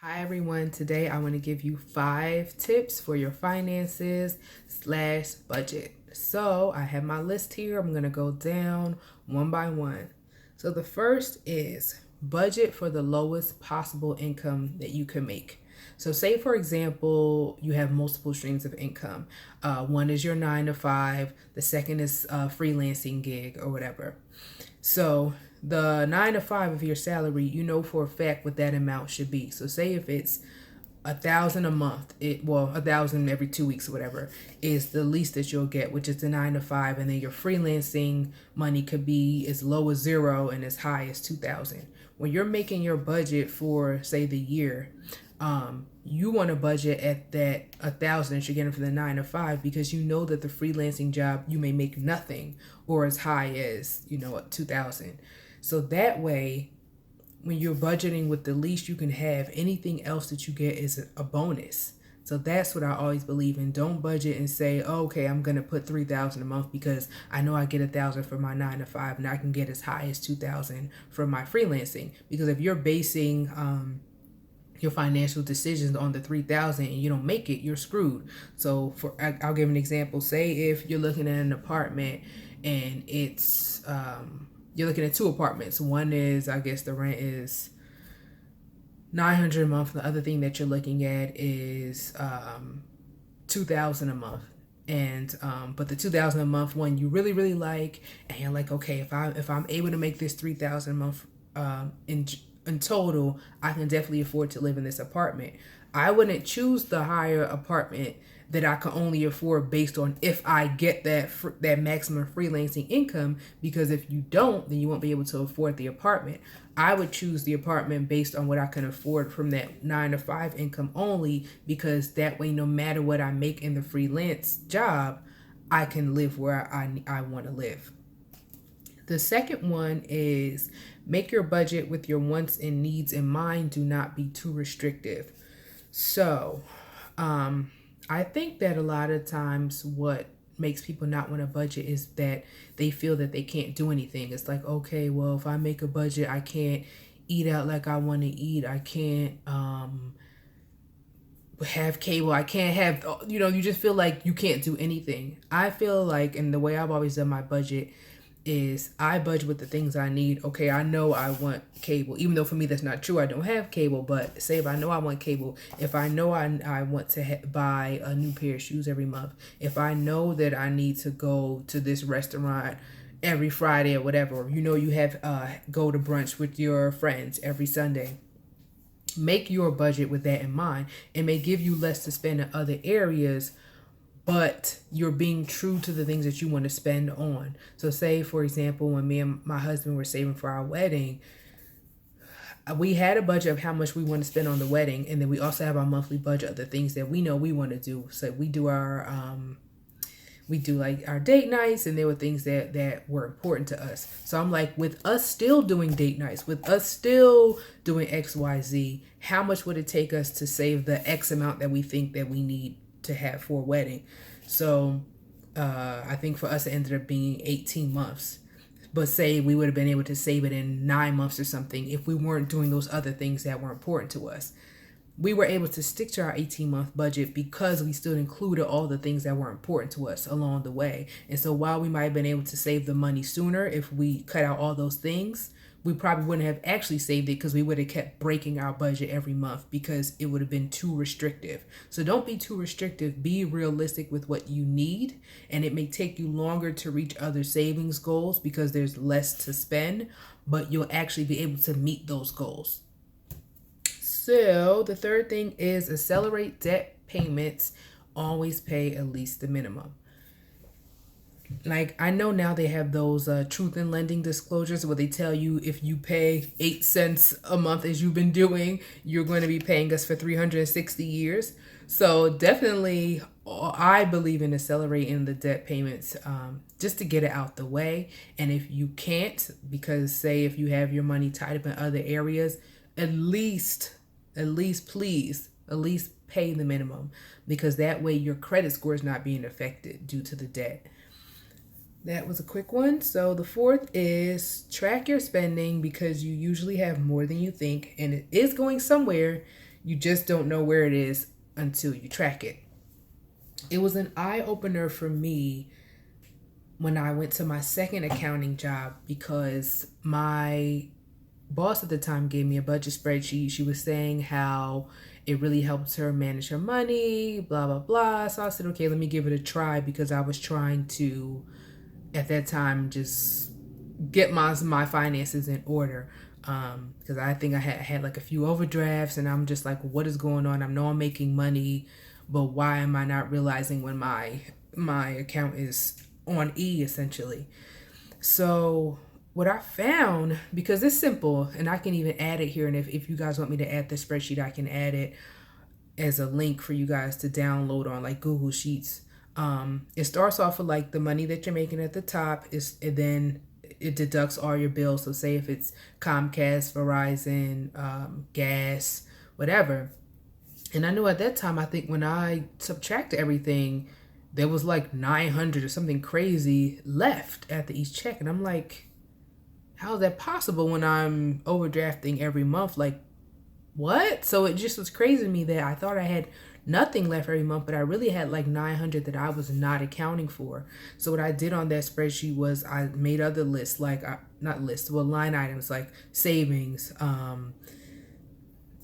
Hi everyone, today I want to give you 5 tips for your finances slash budget. So I have my list here. I'm going to go down one by one. So the first is budget for the lowest possible income that you can make. So say for example, you have multiple streams of income. One is your 9 to 5, the second is a freelancing gig or whatever. So the 9 to 5 of your salary, you know for a fact what that amount should be. So say if it's 1,000 a month, 1,000 every 2 weeks or whatever is the least that you'll get, which is the 9 to 5, and then your freelancing money could be as low as 0 and as high as 2,000. When you're making your budget for say the year, you want to budget at that 1,000 that you're getting for the 9 to 5 because you know that the freelancing job you may make nothing or as high as 2,000. So that way, when you're budgeting with the least you can have, anything else that you get is a bonus. So that's what I always believe in. Don't budget and say, oh, okay, I'm gonna put 3,000 a month because I know I get 1,000 for my 9 to 5, and I can get as high as 2,000 from my freelancing. Because if you're basing your financial decisions on the 3,000 and you don't make it, you're screwed. So I'll give an example. Say if you're looking at an apartment and it's you're looking at 2 apartments. One is, I guess the rent is 900 a month. The other thing that you're looking at is 2,000 a month. And but the 2,000 a month one you really like, and you're like, okay, if I'm able to make this 3,000 a month in total, I can definitely afford to live in this apartment. I wouldn't choose the higher apartment that I can only afford based on if I get that maximum freelancing income, because if you don't, then you won't be able to afford the apartment. I would choose the apartment based on what I can afford from that 9 to 5 income only, because that way, no matter what I make in the freelance job, I can live where I want to live. The second one is make your budget with your wants and needs in mind. Do not be too restrictive. So, I think that a lot of times what makes people not want to budget is that they feel that they can't do anything. It's like, okay, well, if I make a budget, I can't eat out like I want to eat. I can't have cable. I can't have, you just feel like you can't do anything. I feel like, and the way I've always done my budget is I budget with the things I need. Okay, I know I want cable, even though for me that's not true. I don't have cable, but say if I know I want cable, if I know I want to buy a new pair of shoes every month, if I know that I need to go to this restaurant every Friday or whatever, you have go to brunch with your friends every Sunday. Make your budget with that in mind. It may give you less to spend in other areas, but you're being true to the things that you want to spend on. So say, for example, when me and my husband were saving for our wedding, we had a budget of how much we want to spend on the wedding, and then we also have our monthly budget of the things that we know we want to do. So we do like our date nights, and there were things that were important to us. So I'm like, with us still doing date nights, with us still doing XYZ, how much would it take us to save the X amount that we think that we need to have for a wedding? So I think for us it ended up being 18 months. But say we would have been able to save it in 9 months or something if we weren't doing those other things that were important to us. We were able to stick to our 18-month budget because we still included all the things that were important to us along the way. And so while we might have been able to save the money sooner if we cut out all those things, we probably wouldn't have actually saved it because we would have kept breaking our budget every month because it would have been too restrictive. So don't be too restrictive. Be realistic with what you need. And it may take you longer to reach other savings goals because there's less to spend, but you'll actually be able to meet those goals. So the third thing is accelerate debt payments. Always pay at least the minimum. Like, I know now they have those truth in lending disclosures where they tell you if you pay 8 cents a month as you've been doing, you're going to be paying us for 360 years. So definitely, I believe in accelerating the debt payments just to get it out the way. And if you can't, because say if you have your money tied up in other areas, at least please, at least pay the minimum, because that way your credit score is not being affected due to the debt. That was a quick one. So the fourth is track your spending because you usually have more than you think and it is going somewhere. You just don't know where it is until you track it. It was an eye opener for me when I went to my second accounting job because my boss at the time gave me a budget spreadsheet. She was saying how it really helped her manage her money, blah, blah, blah. So I said, okay, let me give it a try because I was trying to, at that time, just get my finances in order. Because I think I had like a few overdrafts and I'm just like, what is going on? I know I'm making money, but why am I not realizing when my account is on E essentially? So what I found, because it's simple and I can even add it here, and if you guys want me to add the spreadsheet, I can add it as a link for you guys to download on like Google Sheets. It starts off with like the money that you're making at the top, and then it deducts all your bills. So say if it's Comcast, Verizon, gas, whatever. And I knew at that time, I think when I subtracted everything, there was like 900 or something crazy left after each check. And I'm like, how is that possible when I'm overdrafting every month? Like, what? So it just was crazy to me that I thought I had nothing left every month, but I really had like 900 that I was not accounting for. So what I did on that spreadsheet was I made other lists, like not lists, well, line items like savings, I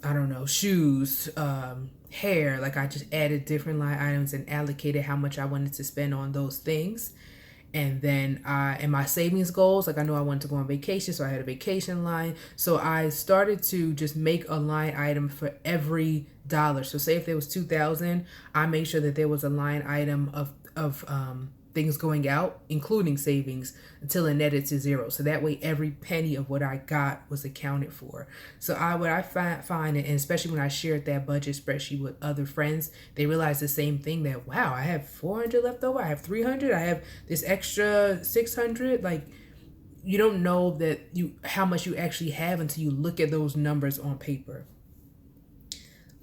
don't know, shoes, hair. Like I just added different line items and allocated how much I wanted to spend on those things. And then in my savings goals, like I knew I wanted to go on vacation, so I had a vacation line. So I started to just make a line item for every dollar. So say if there was 2,000, I made sure that there was a line item of things going out, including savings, until it netted to zero. So that way, every penny of what I got was accounted for. So what I find, and especially when I shared that budget spreadsheet with other friends, they realized the same thing, that wow, I have 400 left over, I have 300, I have this extra 600. Like, you don't know that how much you actually have until you look at those numbers on paper.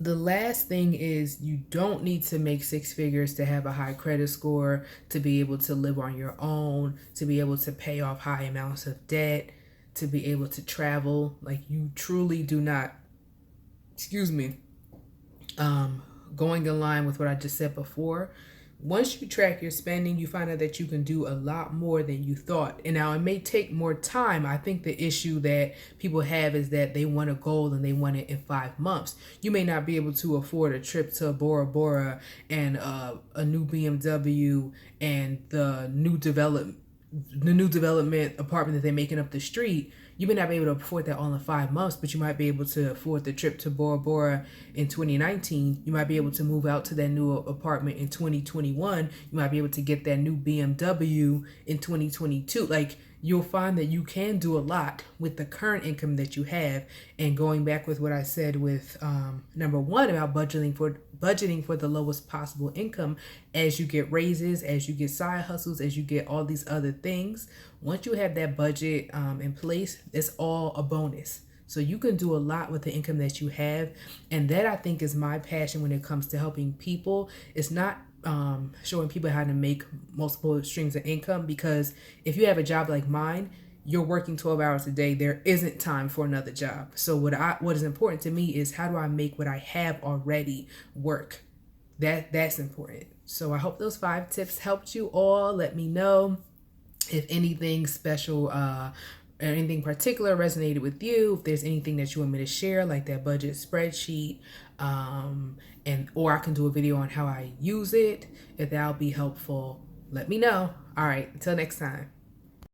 The last thing is, you don't need to make six figures to have a high credit score, to be able to live on your own, to be able to pay off high amounts of debt, to be able to travel. Like, you truly do not, excuse me, going in line with what I just said before. Once you track your spending, you find out that you can do a lot more than you thought. And now it may take more time. I think the issue that people have is that they want a goal and they want it in 5 months. You may not be able to afford a trip to Bora Bora and a new BMW and the new development apartment that they're making up the street. You may not be able to afford that all in 5 months, but you might be able to afford the trip to Bora Bora in 2019. You might be able to move out to that new apartment in 2021. You might be able to get that new BMW in 2022. Like, you'll find that you can do a lot with the current income that you have. And going back with what I said with number one about budgeting for the lowest possible income, as you get raises, as you get side hustles, as you get all these other things, once you have that budget in place, it's all a bonus. So you can do a lot with the income that you have. And that, I think, is my passion when it comes to helping people. It's not showing people how to make multiple streams of income, because if you have a job like mine, you're working 12 hours a day. There isn't time for another job. So what is important to me is, how do I make what I have already work? That's important. So I hope those 5 tips helped you all. Let me know if anything special or anything particular resonated with you. If there's anything that you want me to share, like that budget spreadsheet, or I can do a video on how I use it. If that'll be helpful, let me know. All right, until next time.